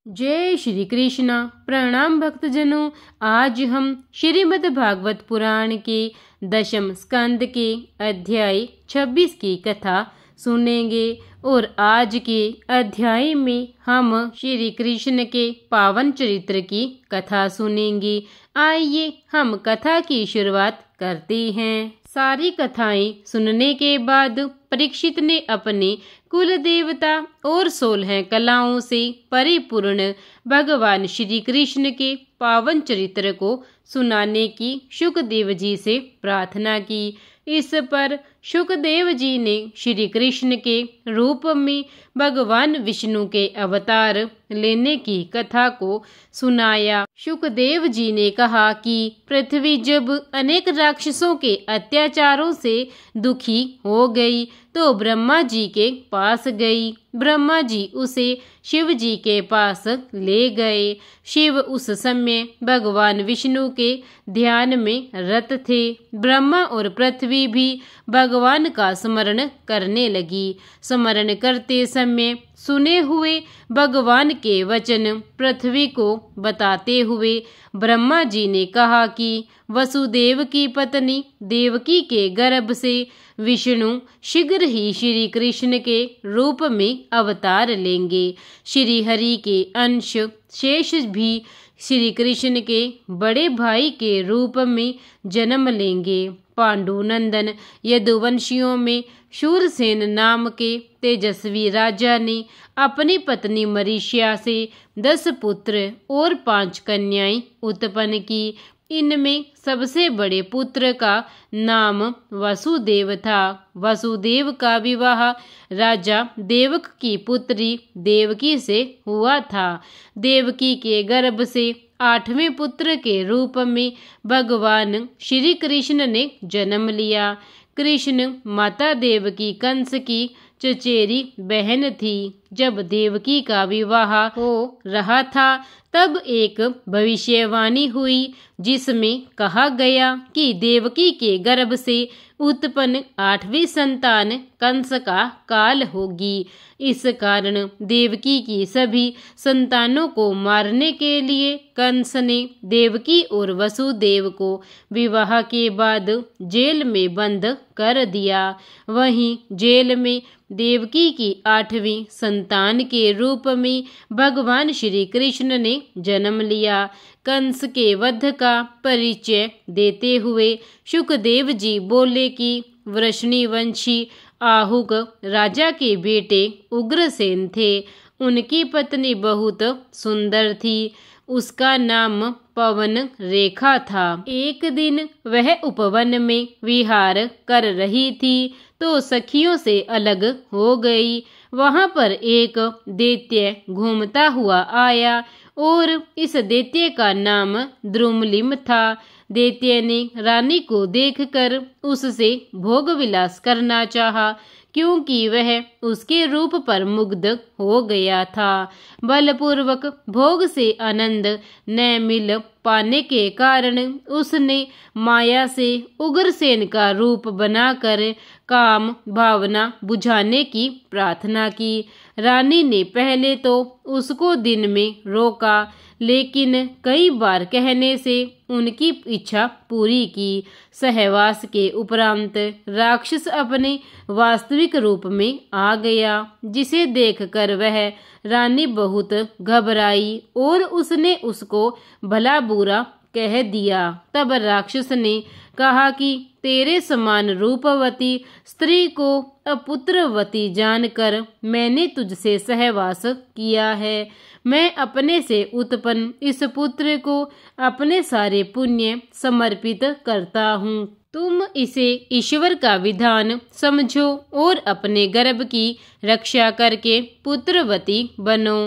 जय श्री कृष्णा। प्रणाम भक्तजनों। आज हम श्रीमद् भागवत पुराण के दशम स्कंद के अध्याय 26 की कथा सुनेंगे और आज के अध्याय में हम श्री कृष्ण के पावन चरित्र की कथा सुनेंगे। आइए हम कथा की शुरुआत करते हैं। सारी कथाएं सुनने के बाद परीक्षित ने अपने कुल देवता और 16 कलाओं से परिपूर्ण भगवान श्री कृष्ण के पावन चरित्र को सुनाने की शुकदेव जी से प्रार्थना की। इस पर शुकदेव जी ने श्री कृष्ण के रूप में भगवान विष्णु के अवतार लेने की कथा को सुनाया। शुकदेव जी ने कहा कि पृथ्वी जब अनेक राक्षसों के अत्याचारों से दुखी हो गई तो ब्रह्मा जी के पास गई। ब्रह्मा जी उसे शिव जी के पास ले गए। शिव उस समय भगवान विष्णु के ध्यान में रत थे। ब्रह्मा और पृथ्वी भी भगवान का स्मरण करने लगी। स्मरण करते समय सुने हुए भगवान के वचन पृथ्वी को बताते हुए ब्रह्मा जी ने कहा कि वसुदेव की पत्नी देवकी के गर्भ से विष्णु शीघ्र ही श्री कृष्ण के रूप में अवतार लेंगे। श्री हरि के अंश शेष भी श्री कृष्ण के बड़े भाई के रूप में जन्म लेंगे। पांडुनंदन यदुवंशियों में शूरसेन नाम के तेजस्वी राजा ने अपनी पत्नी मरीचिया से 10 पुत्र और 5 कन्याएं उत्पन्न की। इनमें सबसे बड़े पुत्र का नाम वसुदेव था। वसुदेव का विवाह राजा देवक की पुत्री देवकी से हुआ था। देवकी के गर्भ से 8वें पुत्र के रूप में भगवान श्री कृष्ण ने जन्म लिया। कृष्ण माता देवकी कंस की चचेरी बहन थी। जब देवकी का विवाह हो रहा था तब एक भविष्यवाणी हुई जिसमें कहा गया कि देवकी के गर्भ से उत्पन्न 8वीं संतान कंस का काल होगी। इस कारण देवकी की सभी संतानों को मारने के लिए कंस ने देवकी और वसुदेव को विवाह के बाद जेल में बंद कर दिया। वहीं जेल में देवकी की 8वीं संतान के रूप में भगवान श्री कृष्ण ने जन्म लिया। कंस के वध का परिचय देते हुए शुकदेव जी बोले कि वृष्णिवंशी आहुक राजा के बेटे उग्रसेन थे। उनकी पत्नी बहुत सुंदर थी। उसका नाम पवन रेखा था। एक दिन वह उपवन में विहार कर रही थी तो सखियों से अलग हो गई। वहां पर एक दैत्य घूमता हुआ आया और इस दैत्य का नाम द्रुमलिम था। दैत्य ने रानी को देखकर उससे भोग विलास करना चाहा क्योंकि वह उसके रूप पर मुग्ध हो गया था। बलपूर्वक भोग से आनंद न मिल पाने के कारण उसने माया से उग्रसेन का रूप बनाकर काम भावना बुझाने की प्रार्थना की। रानी ने पहले तो उसको दिन में रोका लेकिन कई बार कहने से उनकी इच्छा पूरी की। सहवास के उपरांत राक्षस अपने वास्तविक रूप में आ गया जिसे देखकर वह रानी बहुत घबराई और उसने उसको भला बुरा कह दिया। तब राक्षस ने कहा कि तेरे समान रूपवती स्त्री को अपुत्रवती जानकर मैंने तुझसे सहवास किया है। मैं अपने से उत्पन्न इस पुत्र को अपने सारे पुण्य समर्पित करता हूँ। तुम इसे ईश्वर का विधान समझो और अपने गर्भ की रक्षा करके पुत्रवती बनो।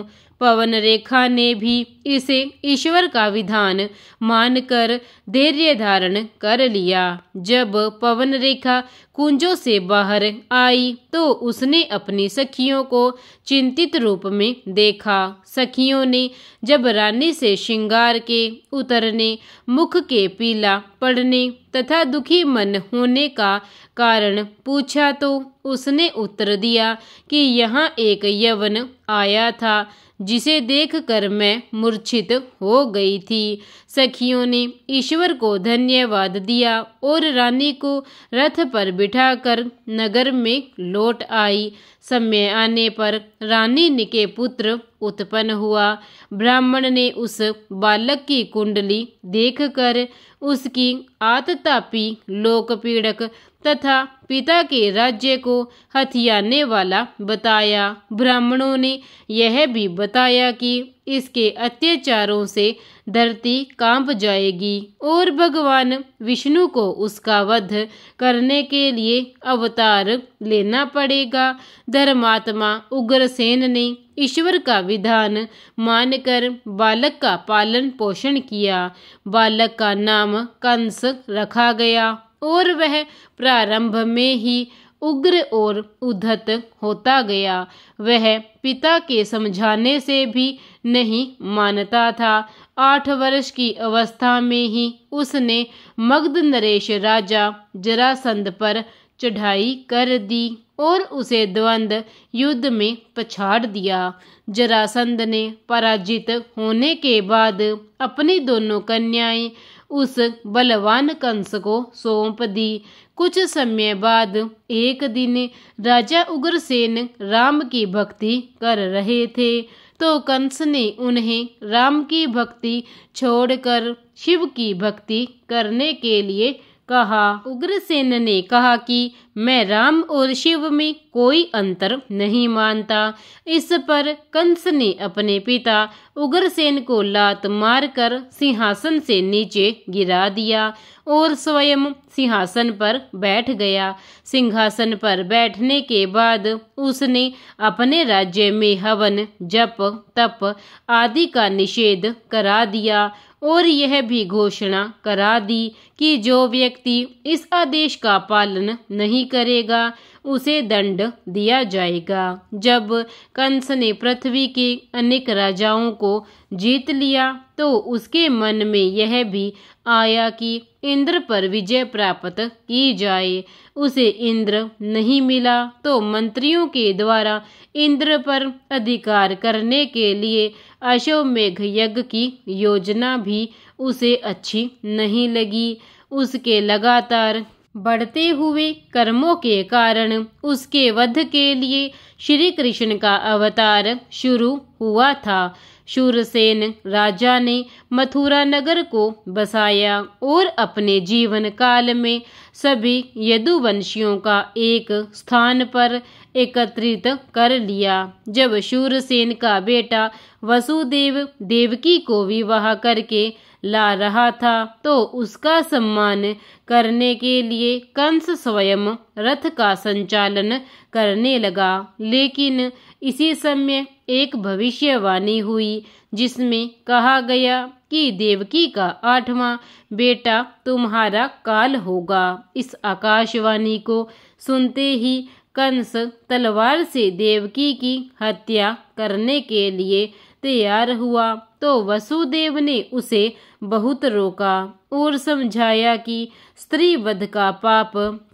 पवन रेखा ने भी इसे ईश्वर का विधान मानकर धैर्य धारण कर लिया। जब पवन रेखा कुंजों से बाहर आई तो उसने अपनी सखियों को चिंतित रूप में देखा। सखियों ने जब रानी से श्रृंगार के उतरने, मुख के पीला पड़ने तथा दुखी मन होने का कारण पूछा तो उसने उत्तर दिया कि यहाँ एक यवन आया था जिसे देखकर मैं मूर्छित हो गई थी। सखियों ने ईश्वर को धन्यवाद दिया और रानी को रथ पर बिठाकर नगर में लौट आई। समय आने पर रानी के पुत्र उत्पन्न हुआ। ब्राह्मण ने उस बालक की कुंडली देखकर उसकी आततापी लोकपीड़क तथा पिता के राज्य को हथियाने वाला बताया। ब्राह्मणों ने यह भी बताया कि इसके अत्याचारों से धरती कांप जाएगी और भगवान विष्णु को उसका वध करने के लिए अवतार लेना पड़ेगा। धर्मात्मा उग्रसेन ने ईश्वर का विधान मानकर बालक का पालन पोषण किया। बालक का नाम कंस रखा गया और वह प्रारंभ में ही उग्र और उद्धत होता गया। वह पिता के समझाने से भी नहीं मानता था। 8 वर्ष की अवस्था में ही उसने मगध नरेश राजा जरासंध पर चढ़ाई कर दी और उसे द्वंद्व युद्ध में पछाड़ दिया। जरासंध ने पराजित होने के बाद अपनी दोनों कन्याएं उस बलवान कंस को सौंप दी। कुछ समय बाद एक दिन राजा उग्रसेन राम की भक्ति कर रहे थे तो कंस ने उन्हें राम की भक्ति छोड़कर शिव की भक्ति करने के लिए कहा। उग्रसेन ने कहा कि मैं राम और शिव में कोई अंतर नहीं मानता। इस पर कंस ने अपने पिता उग्रसेन को लात मारकर सिंहासन से नीचे गिरा दिया और स्वयं सिंहासन पर बैठ गया। सिंहासन पर बैठने के बाद उसने अपने राज्य में हवन, जप, तप आदि का निषेध करा दिया और यह भी घोषणा करा दी कि जो व्यक्ति इस आदेश का पालन नहीं करेगा उसे दंड दिया जाएगा। जब कंस ने पृथ्वी के अनेक राजाओं को जीत लिया तो उसके मन में यह भी आया कि इंद्र पर विजय प्राप्त की जाए। उसे इंद्र नहीं मिला तो मंत्रियों के द्वारा इंद्र पर अधिकार करने के लिए अश्वमेघ यज्ञ की योजना भी उसे अच्छी नहीं लगी। उसके लगातार बढ़ते हुए कर्मों के कारण उसके वध के लिए श्री कृष्ण का अवतार शुरू हुआ था। शूरसेन राजा ने मथुरा नगर को बसाया और अपने जीवन काल में सभी यदुवंशियों का एक स्थान पर एकत्रित कर लिया। जब शूरसेन का बेटा वसुदेव देवकी को विवाह करके ला रहा था तो उसका सम्मान करने के लिए कंस स्वयं रथ का संचालन करने लगा। लेकिन इसी समय एक भविष्यवाणी हुई जिसमें कहा गया कि देवकी का 8वां बेटा तुम्हारा काल होगा। इस आकाशवाणी को सुनते ही कंस तलवार से देवकी की हत्या करने के लिए तैयार हुआ तो वसुदेव ने उसे बहुत रोका और समझाया कि स्त्री वध का पाप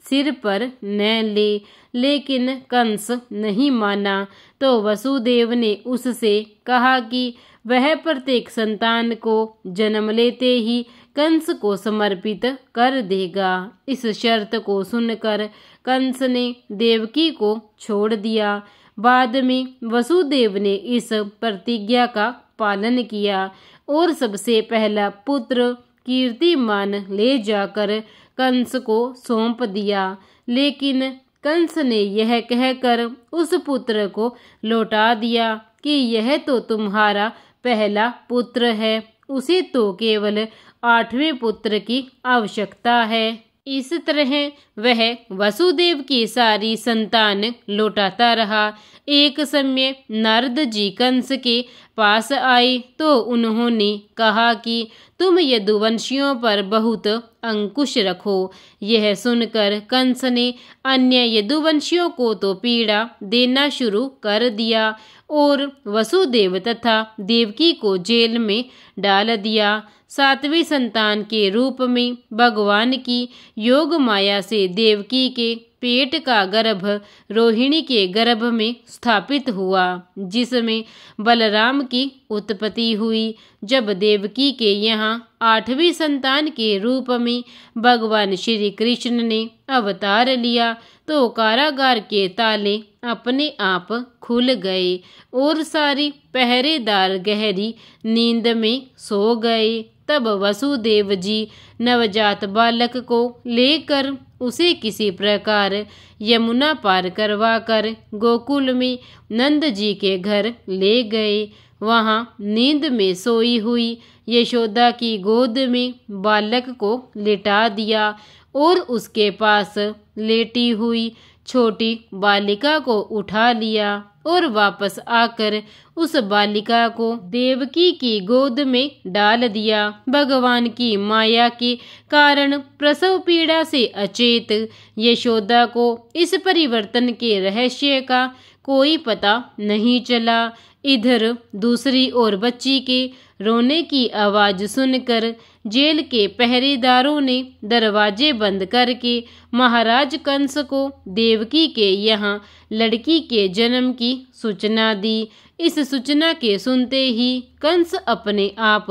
सिर पर न ले, लेकिन कंस नहीं माना तो वसुदेव ने उससे कहा कि वह प्रत्येक संतान को जन्म लेते ही कंस को समर्पित कर देगा। इस शर्त को सुनकर कंस ने देवकी को छोड़ दिया। बाद में वसुदेव ने इस प्रतिज्ञा का पालन किया और सबसे पहला पुत्र कीर्तिमान ले जाकर कंस को सौंप दिया। लेकिन कंस ने यह कहकर उस पुत्र को लौटा दिया कि यह तो तुम्हारा पहला पुत्र है, उसे तो केवल 8वें पुत्र की आवश्यकता है। इस तरह वह वसुदेव की सारी संतान लौटाता रहा। एक समय नारद जी कंस के पास आए तो उन्होंने कहा कि तुम यदुवंशियों पर बहुत अंकुश रखो। यह सुनकर कंस ने अन्य यदुवंशियों को तो पीड़ा देना शुरू कर दिया और वसुदेव तथा देवकी को जेल में डाल दिया। सातवीं संतान के रूप में भगवान की योग माया से देवकी के पेट का गर्भ रोहिणी के गर्भ में स्थापित हुआ, जिसमें बलराम की उत्पत्ति हुई। जब देवकी के यहाँ आठवीं संतान के रूप में भगवान श्री कृष्ण ने अवतार लिया तो कारागार के ताले अपने आप खुल गए और सारी पहरेदार गहरी नींद में सो गए। तब वसुदेव जी नवजात बालक को लेकर उसे किसी प्रकार यमुना पार करवाकर गोकुल में नंद जी के घर ले गए। वहाँ नींद में सोई हुई यशोदा की गोद में बालक को लिटा दिया और उसके पास लेटी हुई छोटी बालिका को उठा लिया और वापस आकर उस बालिका को देवकी की गोद में डाल दिया। भगवान की माया के कारण प्रसव पीड़ा से अचेत यशोदा को इस परिवर्तन के रहस्य का कोई पता नहीं चला। इधर दूसरी ओर बच्ची के रोने की आवाज सुनकर जेल के पहरेदारों ने दरवाजे बंद करके महाराज कंस को देवकी के यहाँ लड़की के जन्म की सूचना दी। इस सूचना के सुनते ही कंस अपने आप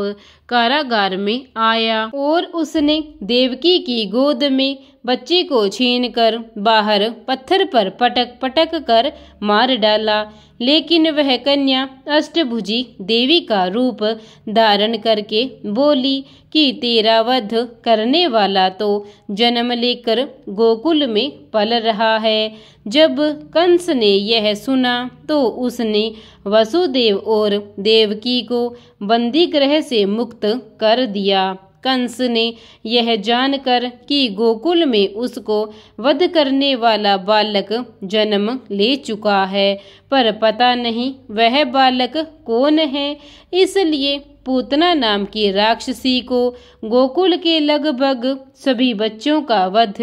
कारागार में आया और उसने देवकी की गोद में बच्चे को छीनकर बाहर पत्थर पर पटक पटक कर मार डाला। लेकिन वह कन्या अष्टभुजी देवी का रूप धारण करके बोली कि तेरा वध करने वाला तो जन्म लेकर गोकुल में पल रहा है। जब कंस ने यह सुना तो उसने वसुदेव और देवकी को बंदी गृह से मुक्त कर दिया। कंस ने यह जानकर कि गोकुल में उसको वध करने वाला बालक जन्म ले चुका है, पर पता नहीं वह बालक कौन है, इसलिए पूतना नाम की राक्षसी को गोकुल के लगभग सभी बच्चों का वध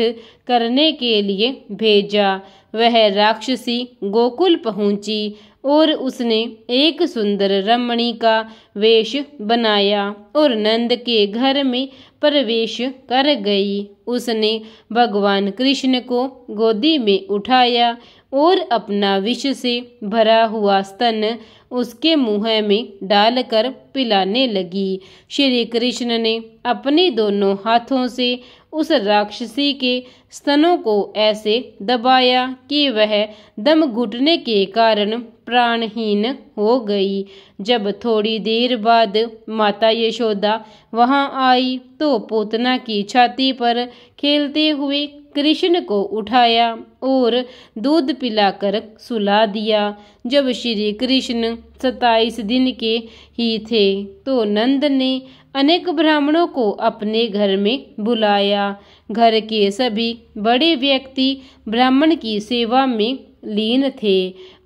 करने के लिए भेजा। वह राक्षसी गोकुल पहुंची और उसने एक सुंदर रमणी का वेश बनाया और नंद के घर में प्रवेश कर गई। उसने भगवान कृष्ण को गोदी में उठाया और अपना विष से भरा हुआ स्तन उसके मुंह में डालकर पिलाने लगी। श्री कृष्ण ने अपने दोनों हाथों से उस राक्षसी के स्तनों को ऐसे दबाया कि वह दम घुटने के कारण प्राणहीन हो गई। जब थोड़ी देर बाद माता यशोदा वहां आई तो पूतना की छाती पर खेलते हुए कृष्ण को उठाया और दूध पिलाकर सुला दिया। जब श्री कृष्ण 27 दिन के ही थे तो नंद ने अनेक ब्राह्मणों को अपने घर में बुलाया। घर के सभी बड़े व्यक्ति ब्राह्मण की सेवा में लीन थे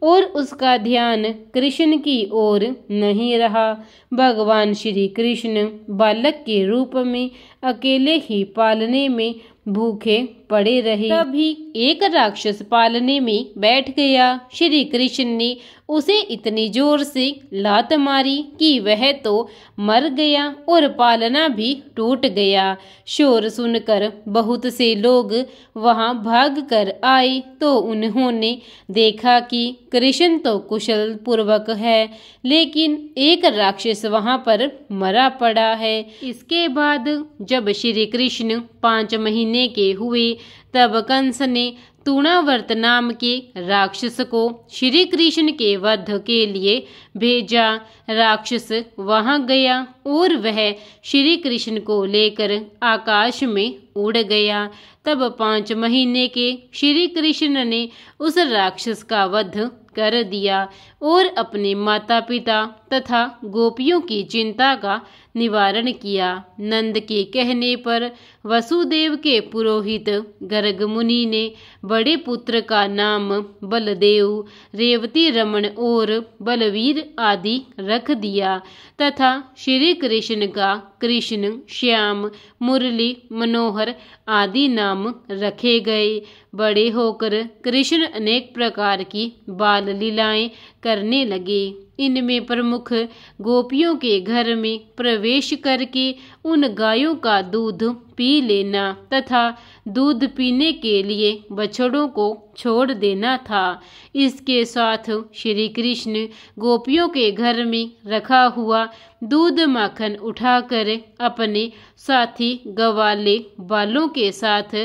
और उसका ध्यान कृष्ण की ओर नहीं रहा। भगवान श्री कृष्ण बालक के रूप में अकेले ही पालने में भूखे पड़े रहे। तभी एक राक्षस पालने में बैठ गया। श्री कृष्ण ने उसे इतनी जोर से लात मारी कि वह तो मर गया और पालना भी टूट गया। शोर सुनकर बहुत से लोग वहां भाग कर आए तो उन्होंने देखा कि कृष्ण तो कुशल पूर्वक है, लेकिन एक राक्षस वहां पर मरा पड़ा है। इसके बाद जब श्री कृष्ण 5 महीने के हुए तब कंस ने तूणावर्त नाम के राक्षस को श्री कृष्ण के वध के लिए भेजा। राक्षस वहां गया और वह श्री कृष्ण को लेकर आकाश में उड़ गया। तब 5 महीने के श्री कृष्ण ने उस राक्षस का वध कर दिया और अपने माता पिता तथा गोपियों की चिंता का निवारण किया। नंद के कहने पर वसुदेव के पुरोहित गर्ग मुनि ने बड़े पुत्र का नाम बलदेव, रेवती रमण और बलवीर आदि रख दिया तथा श्री कृष्ण का कृष्ण, श्याम, मुरली, मनोहर आदि नाम रखे गए। बड़े होकर कृष्ण अनेक प्रकार की बाल लीलाएं करने लगे। इनमें प्रमुख गोपियों के घर में प्रवेश करके उन गायों का दूध पी लेना तथा दूध पीने के लिए बछड़ों को छोड़ देना था। इसके साथ श्री कृष्ण गोपियों के घर में रखा हुआ दूध माखन उठाकर अपने साथी गवाले बालों के साथ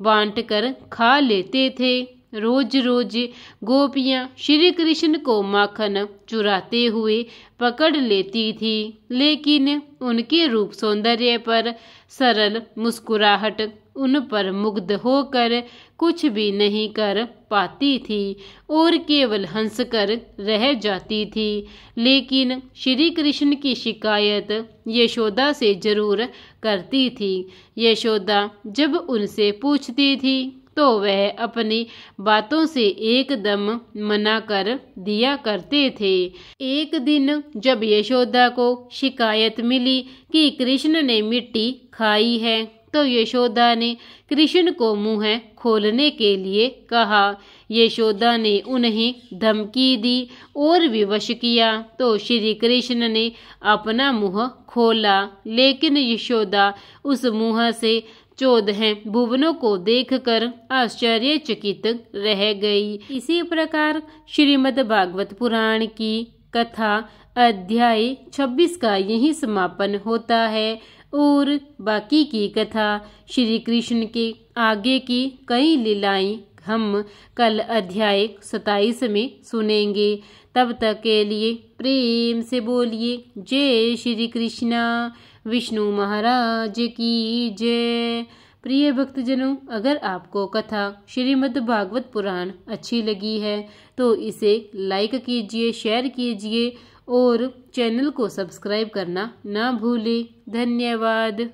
बांटकर खा लेते थे। रोज रोज गोपियां श्री कृष्ण को माखन चुराते हुए पकड़ लेती थी, लेकिन उनके रूप सौंदर्य पर सरल मुस्कुराहट उन पर मुग्ध होकर कुछ भी नहीं कर पाती थी और केवल हंसकर रह जाती थी। लेकिन श्री कृष्ण की शिकायत यशोदा से जरूर करती थी। यशोदा जब उनसे पूछती थी तो वह अपनी बातों से एकदम मना कर दिया करते थे। एक दिन जब यशोदा को शिकायत मिली कि कृष्ण ने मिट्टी खाई है, तो यशोदा ने कृष्ण को मुंह खोलने के लिए कहा। यशोदा ने उन्हें धमकी दी और विवश किया तो श्री कृष्ण ने अपना मुंह खोला, लेकिन यशोदा उस मुंह से 14 भुवनों को देखकर आश्चर्यचकित रह गई। इसी प्रकार श्रीमद् भागवत पुराण की कथा अध्याय 26 का यही समापन होता है और बाकी की कथा श्री कृष्ण के आगे की कई लीलाएं हम कल अध्याय 27 में सुनेंगे। तब तक के लिए प्रेम से बोलिए जय श्री कृष्णा। विष्णु महाराज की जय। प्रिय भक्तजनों, अगर आपको कथा श्रीमद् भागवत पुराण अच्छी लगी है तो इसे लाइक कीजिए, शेयर कीजिए और चैनल को सब्सक्राइब करना ना भूलें। धन्यवाद।